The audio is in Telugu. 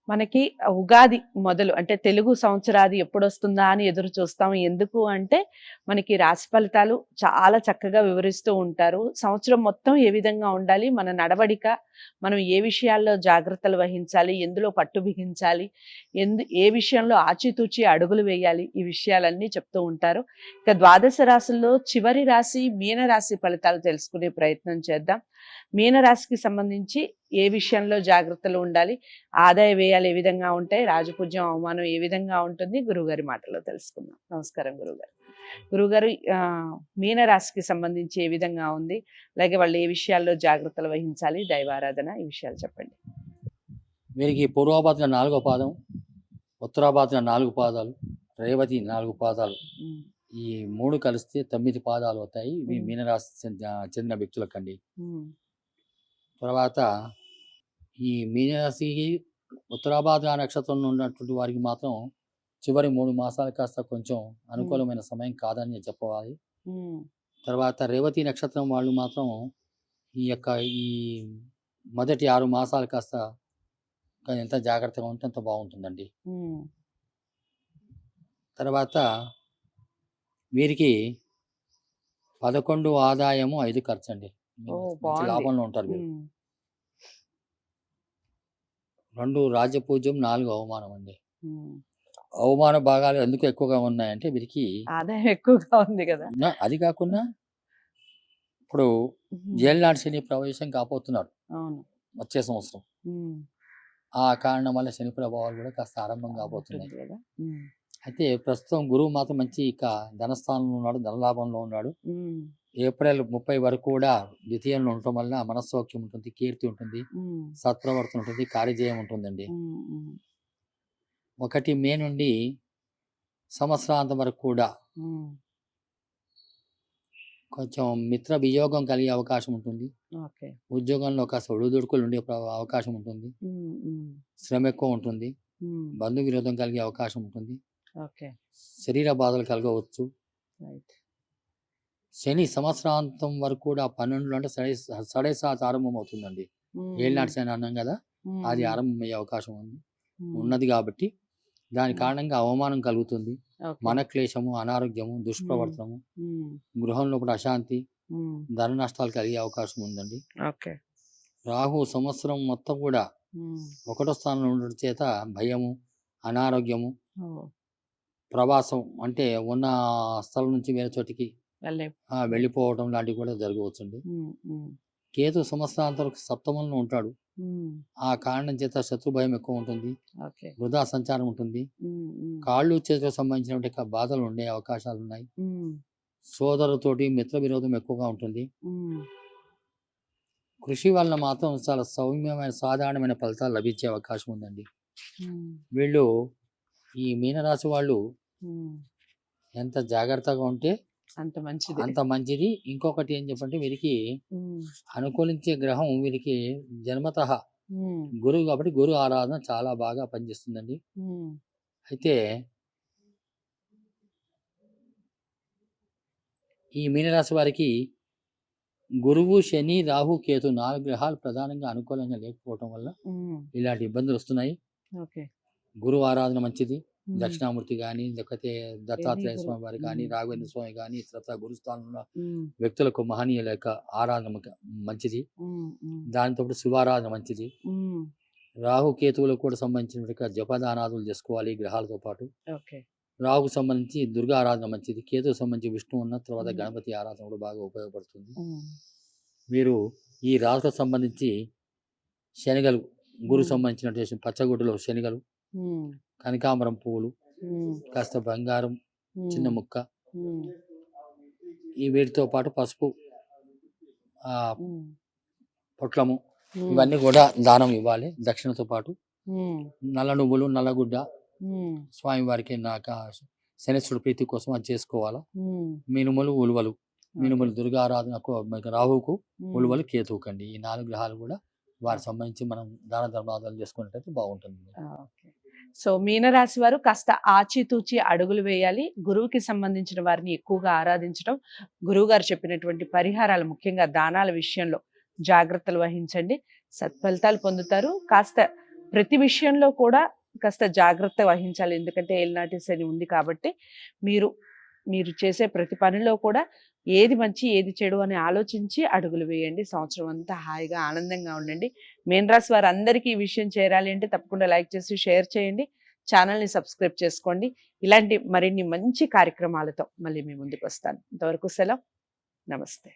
మనకి ఉగాది మొదలు అంటే తెలుగు సంవత్సరాది ఎప్పుడొస్తుందా అని ఎదురు చూస్తాం. ఎందుకు అంటే మనకి రాశి ఫలితాలు చాలా చక్కగా వివరిస్తూ ఉంటారు. సంవత్సరం మొత్తం ఏ విధంగా ఉండాలి, మన నడవడిక, మనం ఏ విషయాల్లో జాగ్రత్తలు వహించాలి, ఎందులో పట్టు బిగించాలి, ఏ విషయంలో ఆచితూచి అడుగులు వేయాలి, ఈ విషయాలన్నీ చెప్తూ ఉంటారు. ఇక ద్వాదశ రాశుల్లో చివరి రాశి మీన రాశి ఫలితాలు తెలుసుకునే ప్రయత్నం చేద్దాం. మీన రాశికి సంబంధించి ఏ విషయంలో జాగ్రత్తలు ఉండాలి, ఆదాయ వ్యయాలు ఏ విధంగా ఉంటాయి, రాజపూజ్యం అవమానం ఏ విధంగా ఉంటుంది, గురువుగారి మాటల్లో తెలుసుకుందాం. నమస్కారం గురువుగారు. గురువుగారు, మీన రాశికి సంబంధించి ఏ విధంగా ఉంది, అలాగే వాళ్ళు ఏ విషయాల్లో జాగ్రత్తలు వహించాలి, దైవారాధన, ఈ విషయాలు చెప్పండి. వీరికి పూర్వాభాద్ర 4వ పాదం, ఉత్తరాభాద్ర 4 పాదాలు, రేవతి 4 పాదాలు, ఈ 3 కలిస్తే 9 పాదాలు అవుతాయి. ఇవి మీనరాశి చెందిన వ్యక్తులకండి. తర్వాత ఈ మీనరాశికి ఉత్తరాభాద్ర నక్షత్రంలో ఉన్నటువంటి వారికి మాత్రం చివరి 3 మాసాలు కాస్త కొంచెం అనుకూలమైన సమయం కాదని చెప్పవాలి. తర్వాత రేవతి నక్షత్రం వాళ్ళు మాత్రం ఈ మొదటి 6 మాసాలు కాస్త ఎంత జాగ్రత్తగా ఉంటే అంత బాగుంటుందండి. తర్వాత వీరికి 11 ఆదాయము 5 ఖర్చు అండి. మంచి లాభంలో ఉంటారు వీరు. 2 రాజ్యపూజ్యం, 4 అవమానం అండి. అవమాన భాగాలు ఎందుకు ఎక్కువగా ఉన్నాయంటే వీరికి ఆదాయం ఎక్కువగా ఉంది కదా. అది కాకుండా ఇప్పుడు ఏళ్ళనాటి శని ప్రవేశం కాబోతున్నాడు వచ్చే సంవత్సరం. ఆ కారణం వల్ల శని ప్రభావాలు కూడా కాస్త ఆరంభం కాబోతున్నాయి. అయితే ప్రస్తుతం గురువు మాత్రం మంచి ధనస్థానంలో ఉన్నాడు, ధనలాభంలో ఉన్నాడు. ఏప్రిల్ 30 వరకు కూడా ద్వితీయంలో ఉండటం వల్ల మనస్సౌఖ్యం ఉంటుంది, కీర్తి ఉంటుంది, సత్ప్రవర్తన ఉంటుంది, కార్యజయం ఉంటుందండి. 1 మే నుండి సంవత్సరాంతం వరకు కూడా కొంచెం మిత్ర వియోగం కలిగే అవకాశం ఉంటుంది. ఉద్యోగంలో కాస్త ఒడిదుడుకులు ఉండే అవకాశం ఉంటుంది. శ్రమ ఎక్కువ ఉంటుంది. బంధు విరోధం కలిగే అవకాశం ఉంటుంది. శరీర బాధలు కలగవచ్చు. శని సంవత్సరాంతం వరకు కూడా 12 అంటే 7.5 ఆరంభం అవుతుందండి. ఏళ్ళనాటి శని అన్నాం కదా, అది ఆరంభమయ్యే అవకాశం ఉన్నది కాబట్టి దాని కారణంగా అవమానం కలుగుతుంది. మనక్లేశము, అనారోగ్యము, దుష్ప్రవర్తనము, గృహంలో కూడా అశాంతి, ధన నష్టాలు కలిగే అవకాశం ఉందండి. రాహు సంవత్సరం మొత్తం కూడా 1వ స్థానంలో ఉండడం చేత భయము, అనారోగ్యము, ప్రవాసం అంటే ఉన్న స్థలం నుంచి వేరే చోటికి వెళ్ళిపోవడం లాంటివి కూడా జరగవచ్చండి. కేతు సంవత్సరాంతరం 7ంలో ఉంటాడు. ఆ కారణం చేత శత్రు భయం ఎక్కువ ఉంటుంది, వృధా సంచారం ఉంటుంది, కాళ్ళు చేతులకు సంబంధించిన బాధలు ఉండే అవకాశాలు ఉన్నాయి. సోదరులతోటి మిత్ర విరోధం ఎక్కువగా ఉంటుంది. కృషి వలన మాత్రం చాలా సౌమ్యమైన సాధారణమైన ఫలితాలు లభించే అవకాశం ఉందండి. వీళ్ళు ఈ మీనరాశి వాళ్ళు ఎంత జాగ్రత్తగా ఉంటే అంత మంచిది. ఇంకొకటి ఏం చెప్పంటే వీరికి అనుకూలించే గ్రహం వీరికి జన్మతః గురువు కాబట్టి గురు ఆరాధన చాలా బాగా పనిచేస్తుందండి. అయితే ఈ మీనరాశి వారికి గురువు, శని, రాహు, కేతు 4 గ్రహాలు ప్రధానంగా అనుకూలంగా లేకపోవటం వల్ల ఇలాంటి ఇబ్బందులు వస్తున్నాయి. గురువు ఆరాధన మంచిది. దక్షిణామూర్తి కానీ, లేకపోతే దత్తాత్రేయ స్వామి వారి కానీ, రాఘవేంద్ర స్వామి కానీ, ఇతర గురుస్థానంలో వ్యక్తులకు మహనీయుల యొక్క ఆరాధన మంచిది. దానితో శివారాధన మంచిది. రాహు కేతువులకు కూడా సంబంధించిన జపదానాదులు చేసుకోవాలి గ్రహాలతో పాటు. రాహుకు సంబంధించి దుర్గా ఆరాధన మంచిది. కేతువుకు సంబంధించి విష్ణు ఉన్న తర్వాత గణపతి ఆరాధన కూడా బాగా ఉపయోగపడుతుంది. మీరు ఈ రాశులకు సంబంధించి శనగలు, గురు సంబంధించినటువంటి పచ్చగుడ్డలో శనగలు, కనకాంబరం పువ్వులు, కాస్త బంగారం చిన్న ముక్క, ఈ వీటితో పాటు పసుపు, పొట్లము, ఇవన్నీ కూడా దానం ఇవ్వాలి. దక్షిణతో పాటు నల్ల నువ్వులు, నల్లగుడ్డ స్వామివారికి శనేశ్వరుడు ప్రీతి కోసం అది చేసుకోవాలా. మినుములు, ఉలువలు, మినుములు దుర్గా ఆరాధన, రాహుకు, ఉలువలు కేతువుకండి. ఈ 4 గ్రహాలు కూడా వారికి సంబంధించి మనం దాన ధర్మాదాలు చేసుకున్నట్టయితే బాగుంటుంది. సో మీనరాశి వారు కాస్త ఆచితూచి అడుగులు వేయాలి. గురువుకి సంబంధించిన వారిని ఎక్కువగా ఆరాధించడం, గురువు గారు చెప్పినటువంటి పరిహారాలు, ముఖ్యంగా దానాల విషయంలో జాగ్రత్తలు వహించండి, సత్ఫలితాలు పొందుతారు. కాస్త ప్రతి విషయంలో కూడా కాస్త జాగ్రత్త వహించాలి. ఎందుకంటే ఏలినాటి శని ఉంది కాబట్టి మీరు చేసే ప్రతి పనిలో కూడా ఏది మంచి ఏది చెడు అని ఆలోచించి అడుగులు వేయండి. సంవత్సరం అంతా హాయిగా ఆనందంగా ఉండండి. మీన రాశి వారందరికీ ఈ విషయం చేరాలి అంటే తప్పకుండా లైక్ చేసి షేర్ చేయండి. ఛానల్ని సబ్స్క్రైబ్ చేసుకోండి. ఇలాంటి మరిన్ని మంచి కార్యక్రమాలతో మళ్ళీ మీ ముందుకు వస్తాను. ఇంతవరకు సెలవు. నమస్తే.